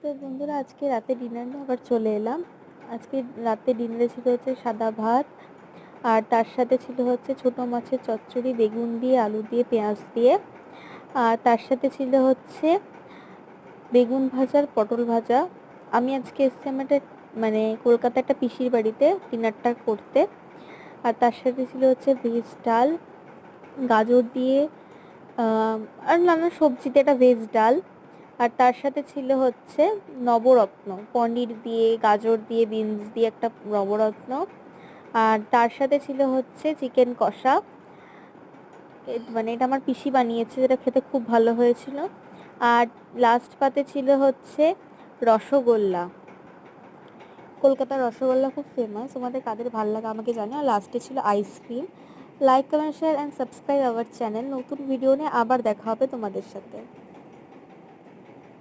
তো বন্ধুরা, আজকে রাতে ডিনারে আবার চলে এলাম। আজকে রাতে ডিনারে ছিল হচ্ছে সাদা ভাত, আর তার সাথে ছিল হচ্ছে ছোটো মাছের চচ্চড়ি, বেগুন দিয়ে, আলু দিয়ে, পেঁয়াজ দিয়ে। আর তার সাথে ছিল হচ্ছে বেগুন ভাজা আর পটল ভাজা। আমি আজকে এসেছি আমার কলকাতা একটা পিসির বাড়িতে ডিনারটা করতে। আর তার সাথে ছিল হচ্ছে ভেজ ডাল, গাজর দিয়ে, আর নানা সবজিতে একটা ভেজ ডাল। আর তার সাথে ছিল হচ্ছে নবরত্ন, পনির দিয়ে, গাজর দিয়ে, বিনস দিয়ে একটা নবরত্ন। আর তার সাথে ছিল হচ্ছে চিকেন কষা। এটা আমার পিসি বানিয়েছে, যেটা খেতে খুব ভালো হয়েছিল। আর লাস্ট পাতে ছিল হচ্ছে রসগোল্লা। কলকাতার রসগোল্লা খুব ফেমাস, তোমাদের কাদের ভালো লাগে আমাকে জানাও। আর লাস্টে ছিল ice cream. Like, comment, share and subscribe our channel. নতুন ভিডিও নিয়ে আবার দেখা হবে তোমাদের সাথে।